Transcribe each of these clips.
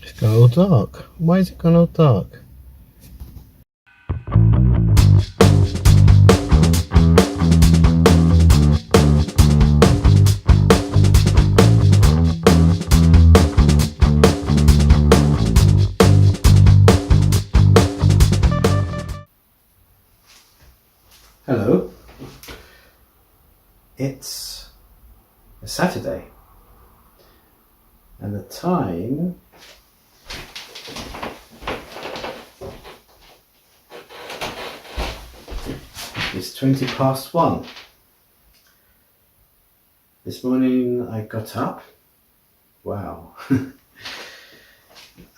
It's gone all dark. Why is it gone all dark? Hello. It's a Saturday and the time is 1:20. This morning I got up, wow,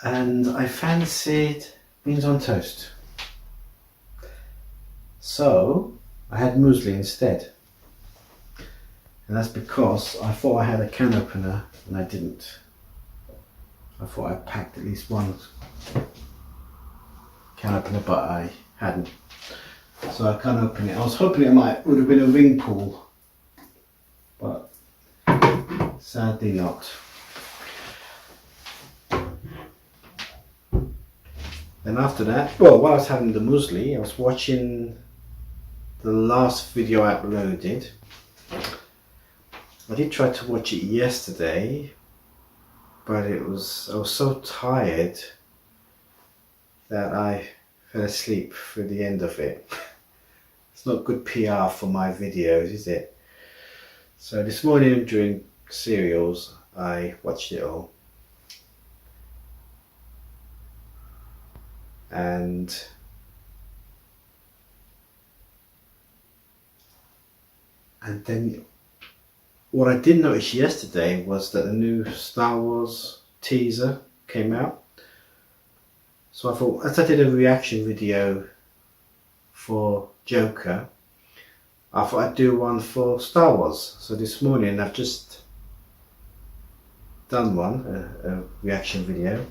and I fancied beans on toast. So I had muesli instead. And that's because I thought I had a can opener and I didn't. I thought I packed at least one can opener, but I hadn't. So I can't open it. I was hoping it would have been a ring pull, but sadly not. Then after that, well, while I was having the muesli, I was watching the last video I uploaded. I did try to watch it yesterday, but I was so tired that I fell asleep through the end of it. It's not good PR for my videos, is it? So this morning during cereals, I watched it all. And then what I did notice yesterday was that the new Star Wars teaser came out. So I thought, as I did a reaction video for Joker, I thought I'd do one for Star Wars. So this morning I've just done one, a reaction video,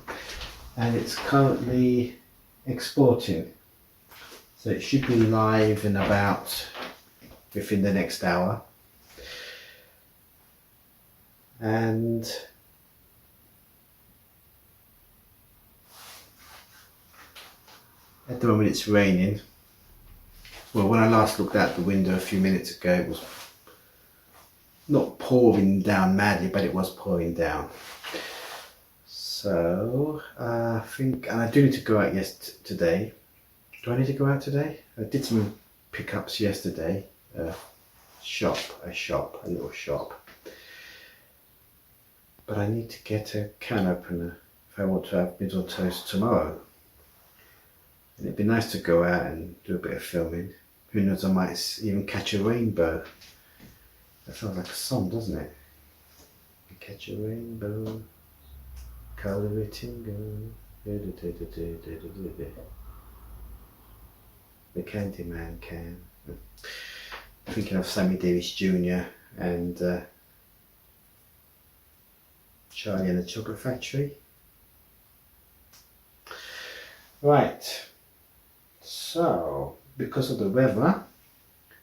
and it's currently exporting. So it should be live in about within the next hour. And at the moment it's raining. Well, when I last looked out the window a few minutes ago, it was not pouring down madly, but it was pouring down. So I think, and I do need to go out today. Do I need to go out today? I did some pickups yesterday. A little shop. But I need to get a can opener if I want to have beans on toast tomorrow. And it'd be nice to go out and do a bit of filming. Who knows, I might even catch a rainbow. That sounds like a song, doesn't it? Catch a rainbow, colour it in gold. The Candyman can. Thinking of Sammy Davis Jr. and Charlie and the Chocolate Factory. Right, so because of the weather,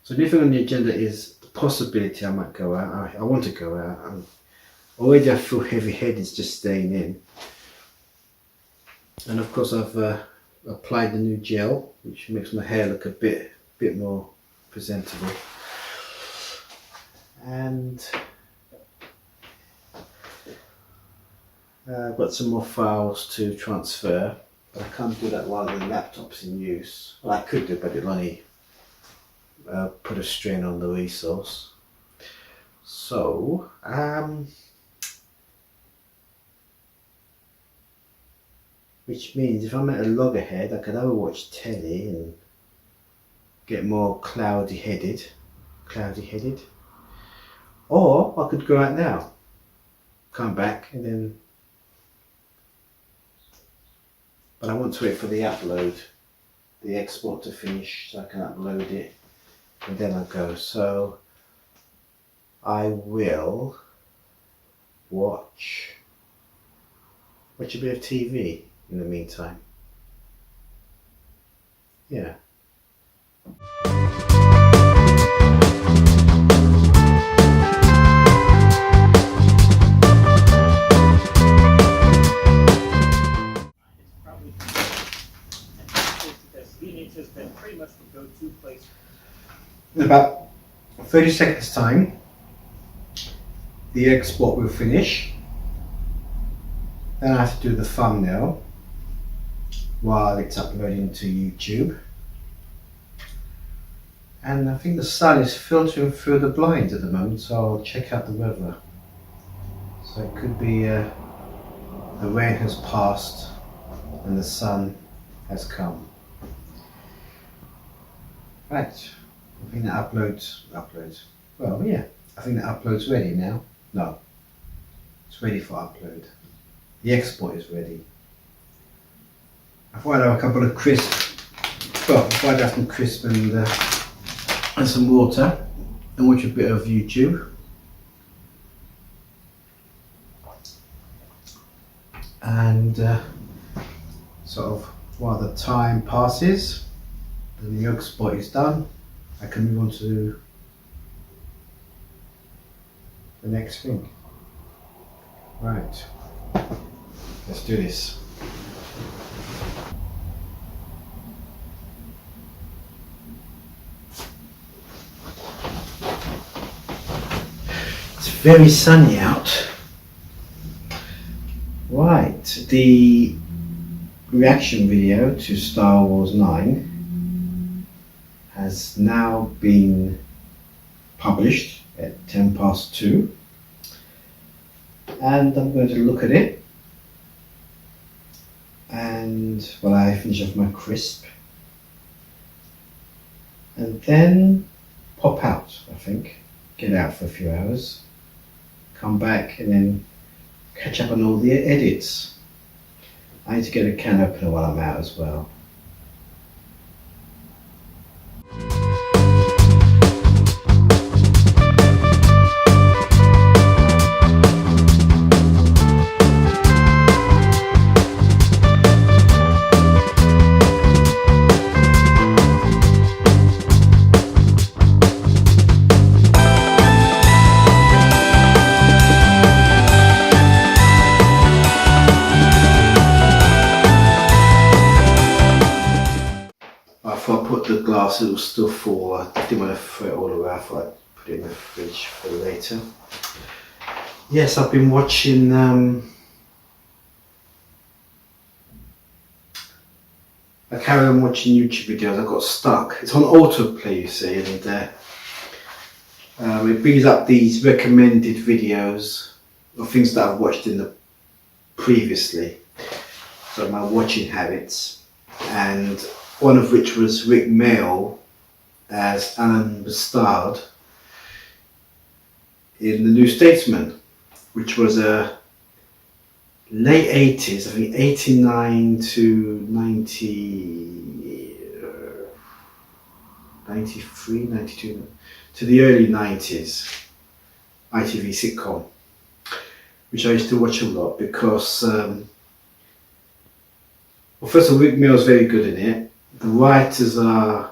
so the thing on the agenda is the possibility I might go out. I want to go out. Already I feel heavy-headed just staying in. And of course I've applied the new gel, which makes my hair look a bit more presentable. And I've got some more files to transfer, but I can't do that while the laptop's in use. Well, I could do, but it'll only put a strain on the resource. So, which means if I'm at a loggerhead, I could either watch telly and get more cloudy headed, or I could go out now, come back, and then. But I want to wait for the upload, the export to finish so I can upload it and then I'll go. So I will watch a bit of TV in the meantime. Yeah. In about 30 seconds time, the export will finish. Then I have to do the thumbnail while it's uploading to YouTube. And I think the sun is filtering through the blinds at the moment, so I'll check out the weather. So it could be the rain has passed and the sun has come. Right, I think that uploads. Well, yeah, I think that upload's ready now. No, it's ready for upload. The export is ready. I thought I'd have a couple of crisp. Well, I thought I'd have some crisp and some water and watch a bit of YouTube. And sort of while the time passes, then the export is done, I can move on to the next thing. Right, let's do this. It's very sunny out. Right, the reaction video to Star Wars 9 has now been published at 2:10, and I'm going to look at it, and while I finish off my crisp, and then pop out, I think, get out for a few hours, come back and then catch up on all the edits. I need to get a can opener while I'm out as well. The glass, it was still full. I didn't want to throw it all away. I thought I'd put it in the fridge for later. Yes, I've been watching I carry on watching YouTube videos. I got stuck. It's on autoplay, you see, and it brings up these recommended videos of things that I've watched in the previously. So my watching habits, and one of which was Rick Mail as Alan Bastard in the new Statesman, which was a late 80s, I think 89 to 90, 93, 92, to the early 90s ITV sitcom, which I used to watch a lot because, well, first of all, Rick Mail's very good in it. The writers are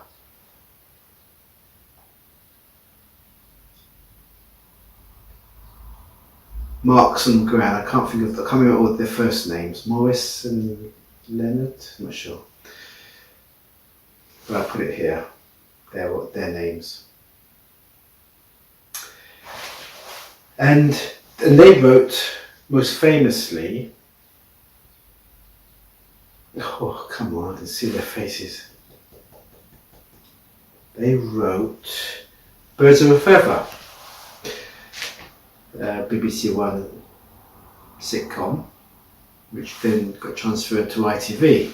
Marks and Grant. I can't remember all their first names. Morris and Leonard. I'm not sure, but I put it here. Their names. And they wrote most famously. Oh, come on, I can see their faces. They wrote Birds of a Feather, BBC One sitcom, which then got transferred to ITV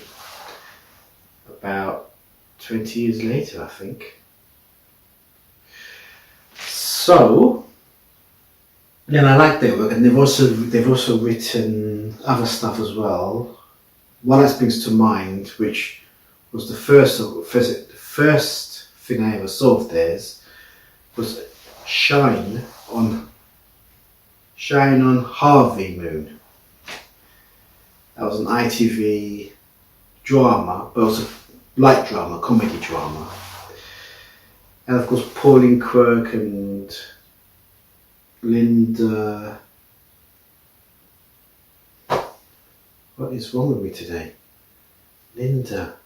about 20 years later, I think. So, then I like their work, and they've also written other stuff as well. One that springs to mind, which was the first thing I ever saw of theirs, was Shine on Harvey Moon. That was an ITV drama, but also light drama, comedy drama. And of course Pauline Quirk and Linda. What is wrong with me today? Linda.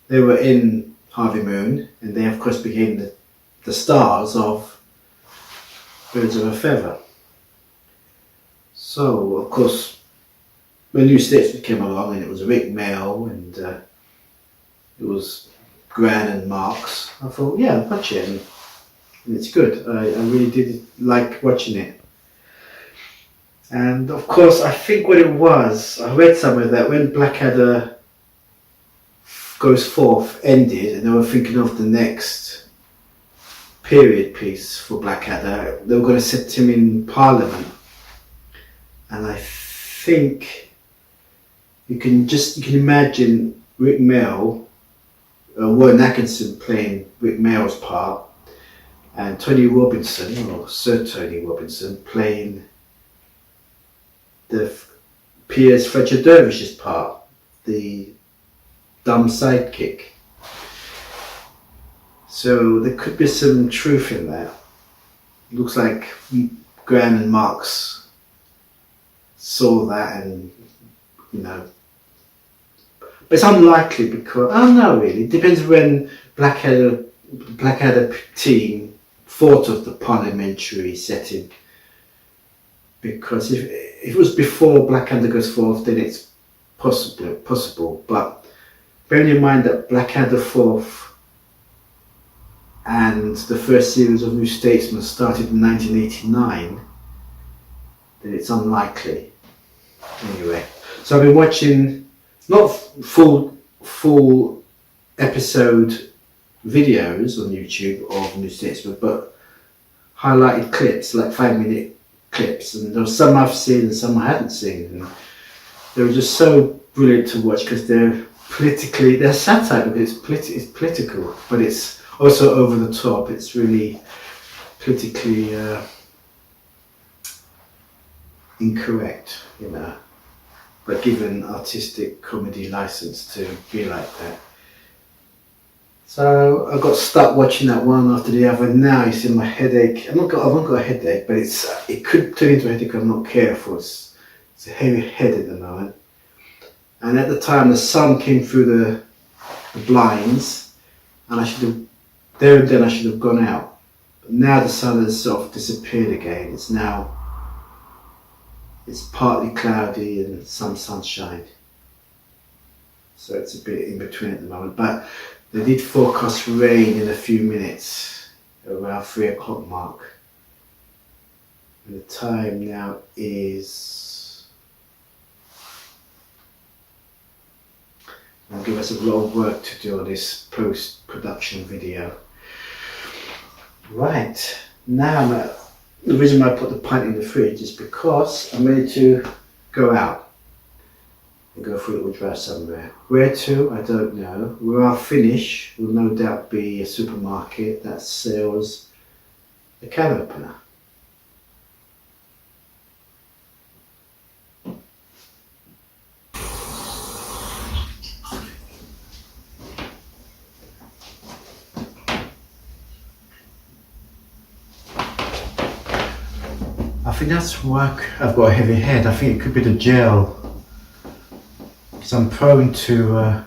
they were in Harvey Moon, and they of course became the stars of Birds of a Feather. So of course, when New Statesman came along, and it was Rick Mail and it was Gran and Marks, I thought, yeah, I'll watch it, and it's good. I really did like watching it. And of course, I think what it was, I read somewhere that when Blackadder Goes Forth ended, and they were thinking of the next period piece for Blackadder, they were going to set him in Parliament. And I think you can imagine Rick Mail, Warren Atkinson playing Rick Mail's part, and Tony Robinson, or Sir Tony Robinson, playing the Piers Fletcher-Dervish's part, the dumb sidekick. So there could be some truth in that. Looks like Gran and Marks saw that, and but it's unlikely because I don't know really. It depends when Blackadder team thought of the parliamentary setting. Because if it was before Blackadder Goes Forth, then it's possible. But bearing in mind that Blackadder Forth and the first series of New Statesman started in 1989, then it's unlikely. Anyway, so I've been watching not full episode videos on YouTube of New Statesman, but highlighted clips, like 5-minute clips, and there were some I've seen and some I hadn't seen, and they were just so brilliant to watch because they're satire, because it's political, but it's also over the top. It's really politically incorrect, but given artistic comedy license to be like that. So I got stuck watching that one after the other. Now you see my headache. I haven't got a headache, but it could turn into a headache if I'm not careful. It's a heavy head at the moment. And at the time, the sun came through the blinds, and I should have gone out. But now the sun has sort of disappeared again. It's partly cloudy and some sunshine. So it's a bit in between at the moment. But they did forecast rain in a few minutes, around 3 o'clock mark. And the time now is... I'll give us a lot of work to do on this post-production video. Right, now the reason why I put the pint in the fridge is because I'm ready to go out. Go for a little drive somewhere. Where to? I don't know. Where I'll finish will no doubt be a supermarket that sells a can opener. I think that's why I've got a heavy head. I think it could be the gel. So I'm prone to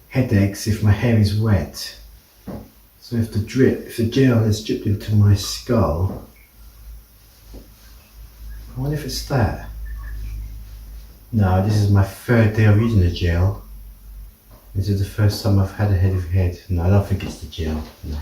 headaches if my hair is wet. So if the gel has dripped into my skull, I wonder if it's that. No, this is my 3rd day of using the gel. This is the first time I've had a heavy head. No, I don't think it's the gel. No.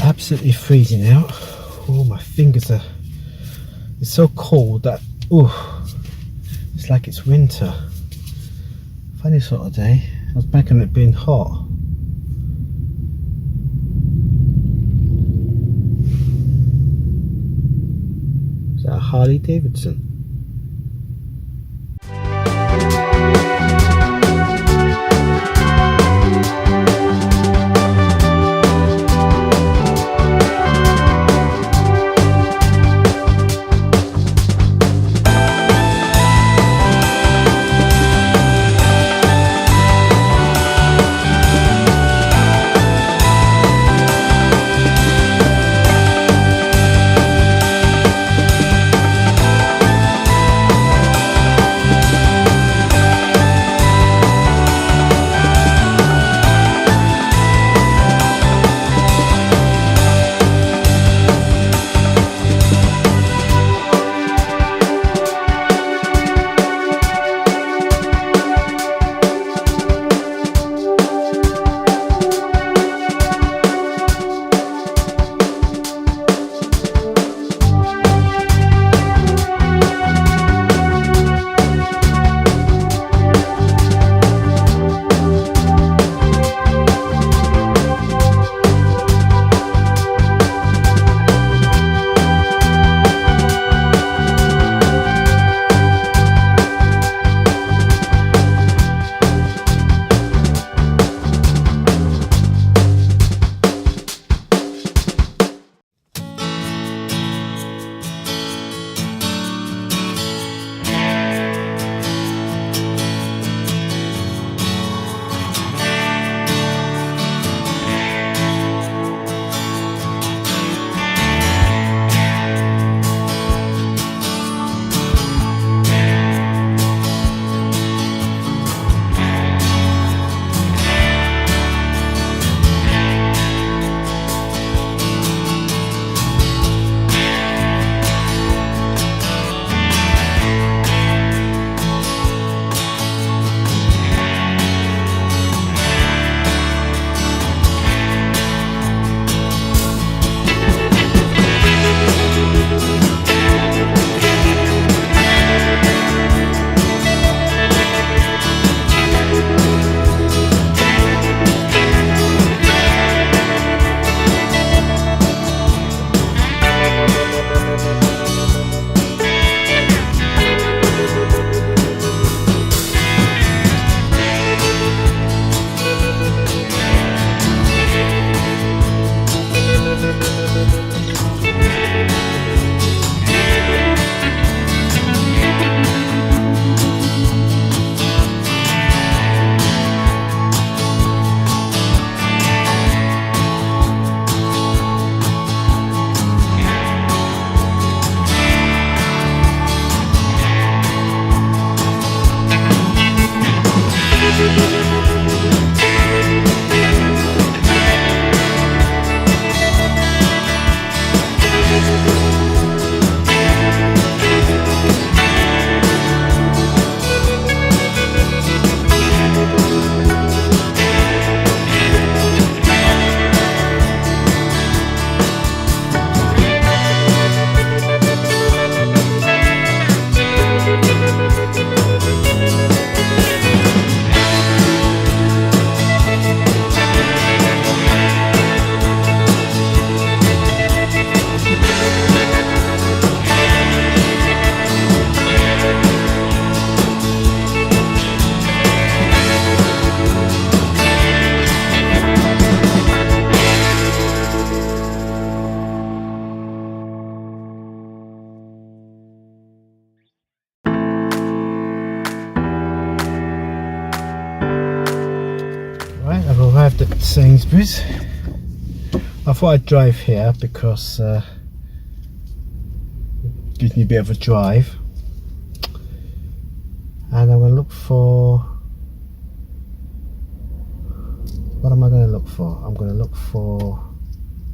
Absolutely freezing out. Oh, my fingers are, it's so cold that it's like it's winter. Funny sort of day. I was back on it being hot. Is that a Harley Davidson? Right, I've arrived at Sainsbury's. I thought I'd drive here because it gives me a bit of a drive. And I'm going to look for... What am I going to look for? I'm going to look for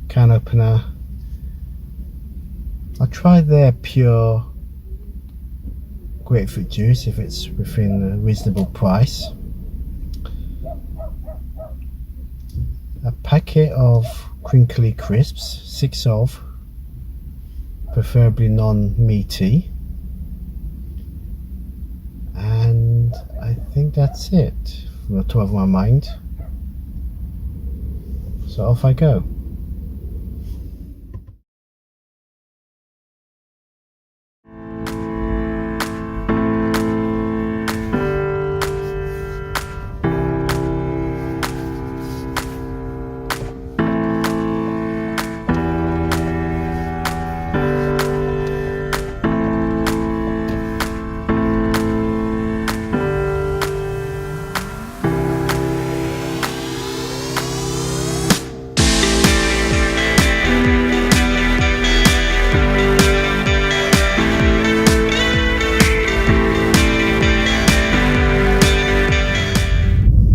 can opener. I'll try their pure grapefruit juice if it's within a reasonable price. A packet of crinkly crisps, 6 of, preferably non-meaty. And I think that's it from the top of my mind. So off I go.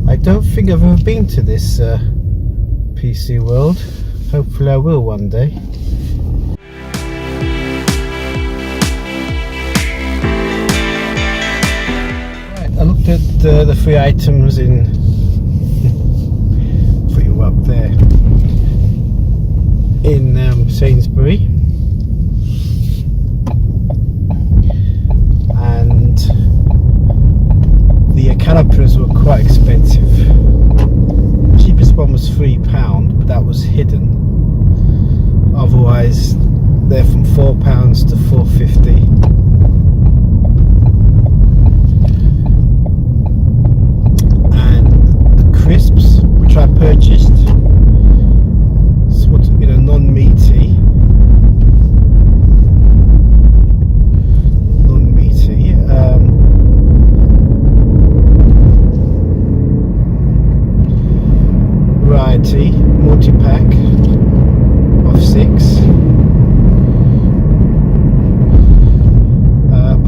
I don't think I've ever been to this PC World. Hopefully I will one day. Right, I looked at the 3 items in pretty well up there in Sainsbury, and the can openers were quite expensive. The cheapest one was £3, but that was hidden. Otherwise, they're from £4 to £4.50. And the crisps, which I purchased, sort of non-meaty. Multi-pack of 6.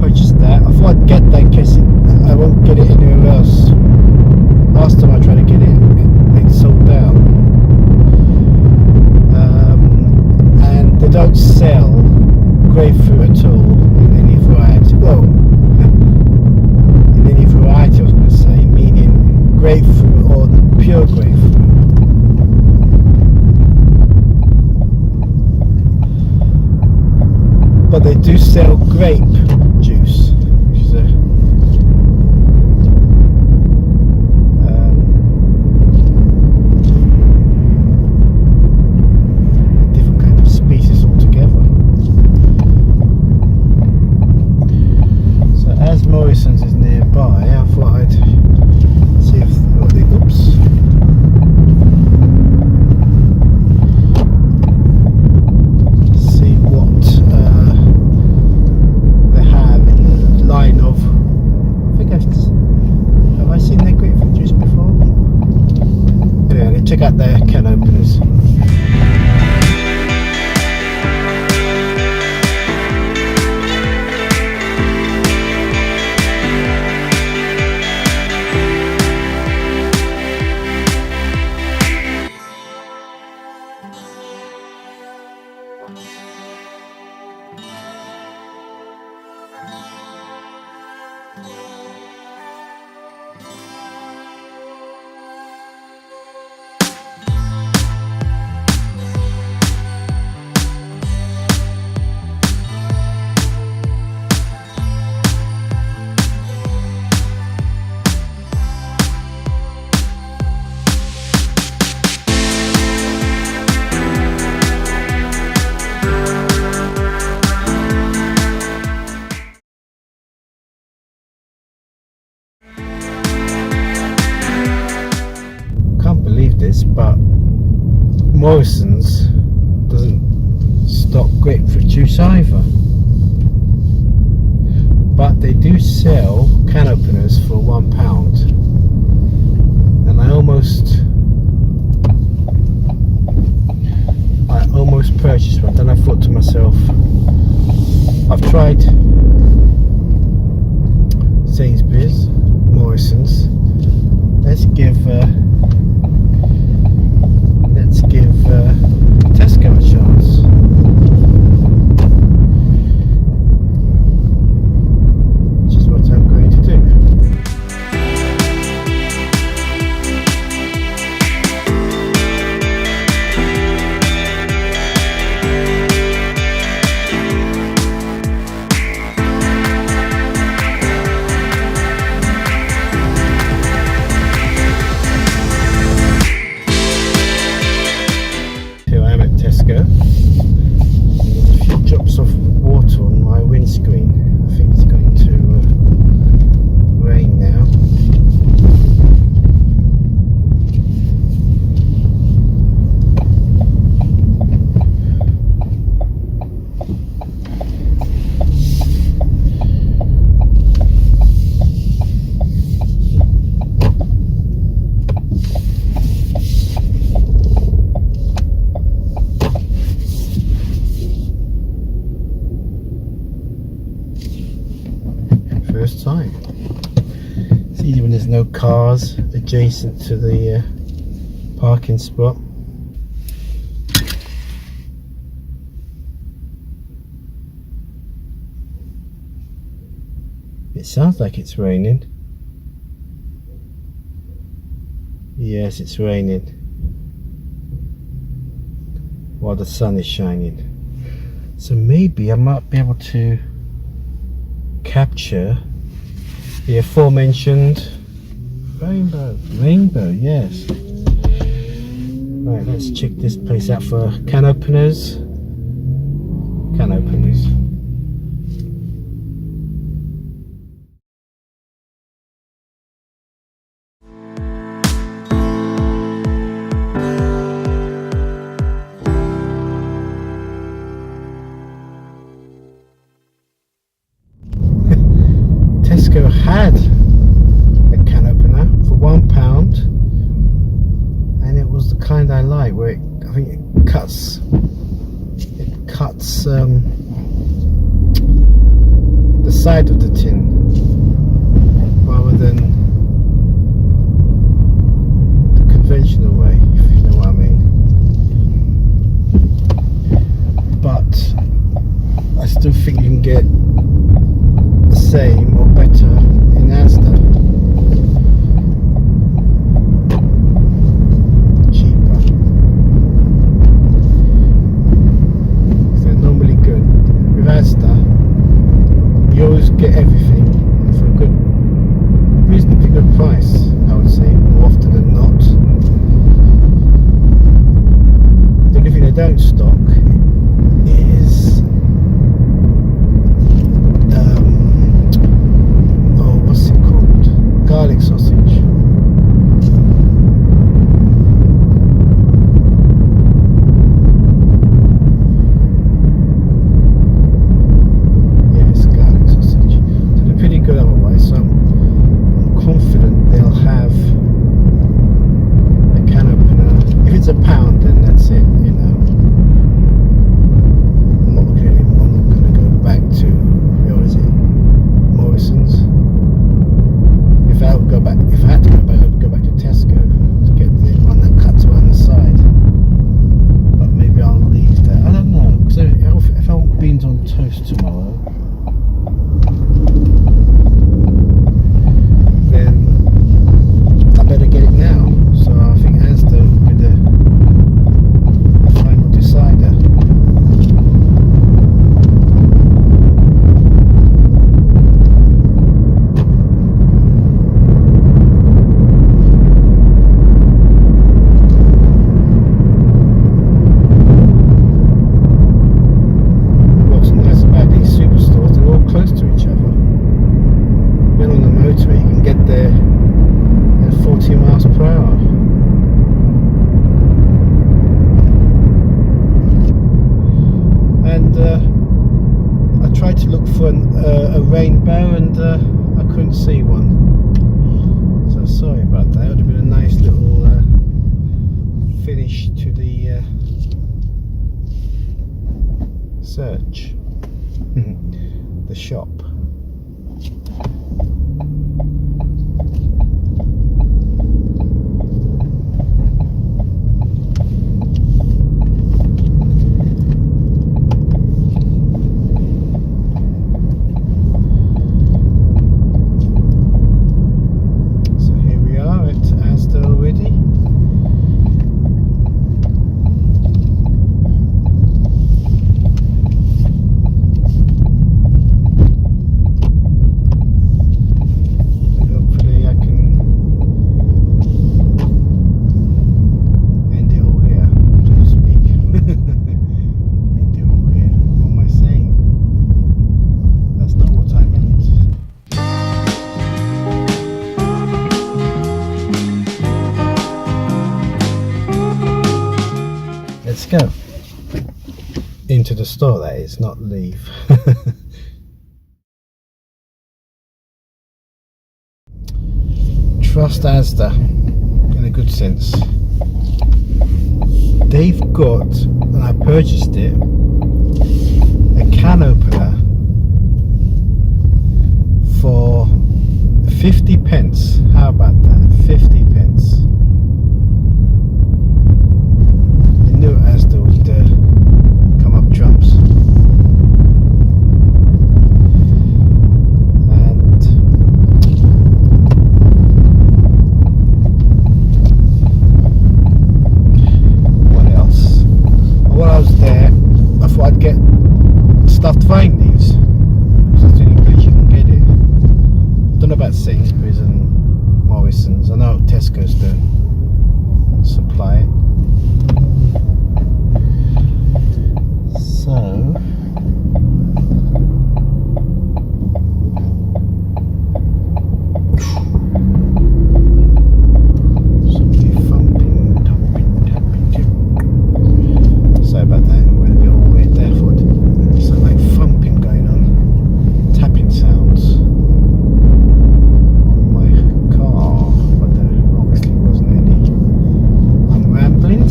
Purchased that. I thought I'd get that in case I won't get it anywhere else. Last time I tried to get it, it sold out. And they don't sell grapefruit at all in any variety. Well, in any variety I was going to say, meaning grapefruit or pure grapefruit. But they do sell grape juice, which is a different kind of species altogether. So as Morrison's is nearby, I thought I'd see if oops. Check out their can openers. But Morrison's doesn't stock grapefruit juice either, but they do sell can openers for £1, and I almost adjacent to the parking spot. It sounds like it's raining. Yes, it's raining while the sun is shining. So maybe I might be able to capture the aforementioned rainbow, yes. Right, let's check this place out for can openers. Tesco had a can opener for £1, and it was the kind I like, where I think it cuts the side of the tin rather than the conventional way, if you know what I mean. But I still think you can get the same or better in Asda. Cheaper. They're normally good. With Asda, you always get everything for a good, reasonably good price, I would say, more often than not. The only thing they don't stock is garlic sausage. Yes, garlic sausage. So they're pretty good otherwise, so I'm confident they'll have a can opener. If it's £1, then that's it, you know. I'm not looking anymore. I'm not going to go back to, where is it? Morrison's. If I had to go back, I would go back to Tesco to get the one that cuts around the side. But maybe I'll leave that. I don't know, because if I want beans on toast tomorrow, then I better get it now. So I think Asda will be the final decider. Close to each other. When on the motorway, you can get there at 40 miles per hour. And I tried to look for a rainbow, and I couldn't see one. So sorry about that. It would have been a nice little finish to the search. The shop. So here we are at Asda already. Let's go into the store, that is, not leave. Trust Asda in a good sense. They've got, and I purchased it, a can opener for 50 pence. How about that? 50 pence.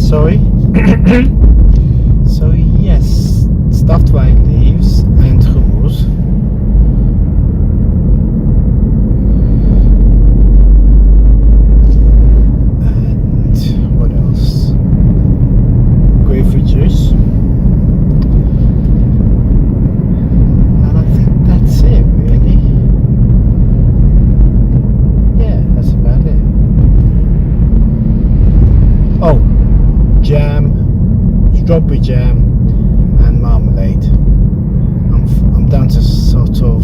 Sorry. So yes, stuffed vine leaves and hummus. And what else? Grapefruit juice. And I think that's it really. Yeah, that's about it. Oh, jam, strawberry jam and marmalade. I'm down to sort of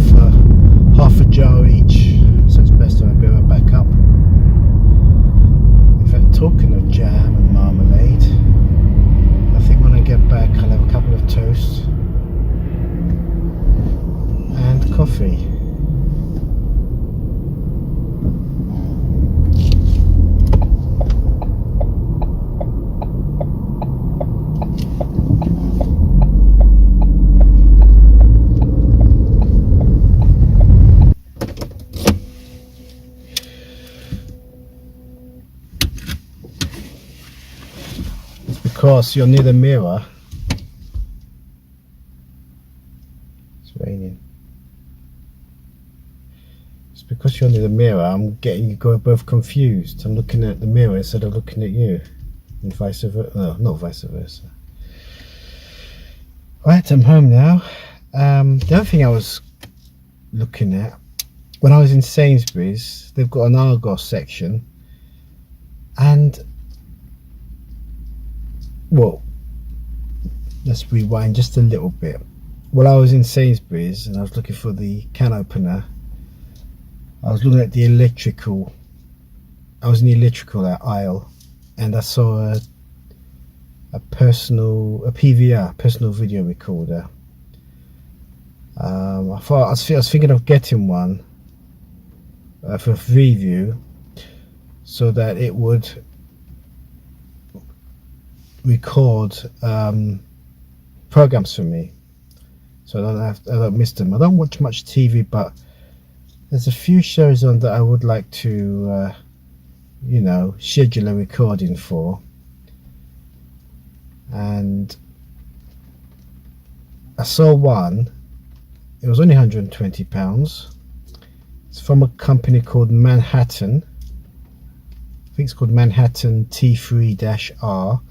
half a jar each, so it's best to have a bit of a backup. In fact, talking of jam and marmalade, I think when I get back I'll have a couple of toasts and coffee. Because you're near the mirror. It's raining. It's because you're near the mirror. I'm getting you both confused. I'm looking at the mirror instead of looking at you, and vice versa. No, not vice versa. Right, I'm home now. The other thing I was looking at when I was in Sainsbury's, they've got an Argos section, and well, let's rewind just a little bit. While I was in Sainsbury's and I was looking for the can opener, I was looking at the electrical. I was in the electrical aisle, and I saw a PVR, personal video recorder. I was thinking of getting one for review, so that it would record programs for me, so I don't miss them. I don't watch much TV, but there's a few shows on that I would like to you know, schedule a recording for, and I saw one. It was only £120. It's from a company called Manhattan. I think it's called Manhattan T3-R.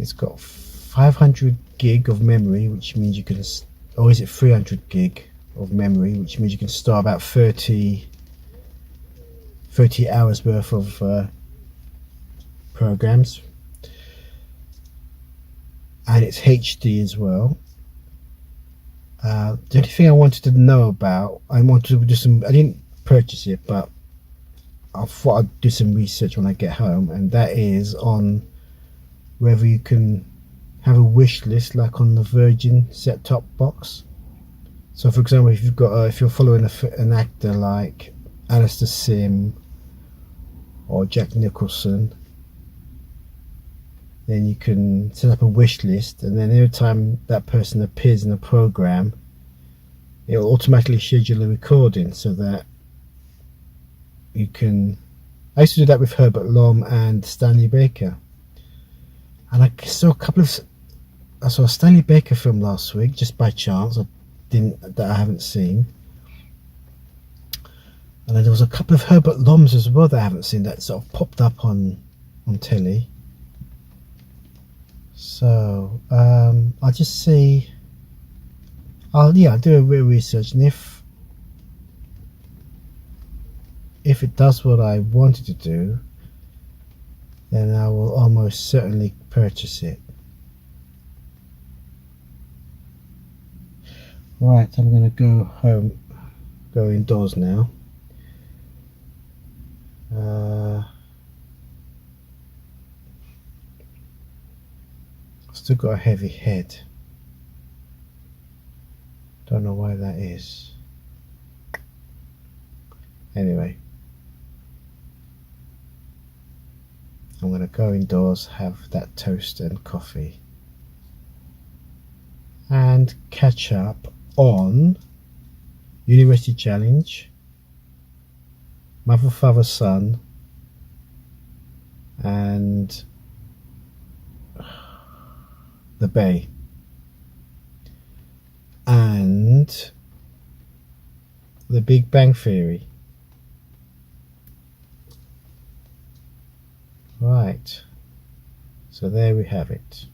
It's got 500 gig of memory, which means you can, or is it 300 gig of memory, which means you can store about 30 hours worth of programs, and it's HD as well. The only thing I wanted to know about, I didn't purchase it, but I thought I'd do some research when I get home, and that is on whether you can have a wish list like on the Virgin set-top box. So for example, if you've got if you're following an actor like Alistair Sim or Jack Nicholson, then you can set up a wish list, and then every time that person appears in a program, it will automatically schedule a recording, so that you can. I used to do that with Herbert Loms and Stanley Baker. And I saw a Stanley Baker film last week, just by chance. That I haven't seen. And then there was a couple of Herbert Loms as well that I haven't seen, that sort of popped up on telly. So I'll just see. I'll do a real research, and if it does what I wanted to do, then I will almost certainly purchase it. Right, I'm going to go indoors now. I've still got a heavy head. Don't know why that is. Anyway, I'm going to go indoors, have that toast and coffee, and catch up on University Challenge, Mother, Father, Son, and the bay. And The Big Bang Theory. Right, so there we have it.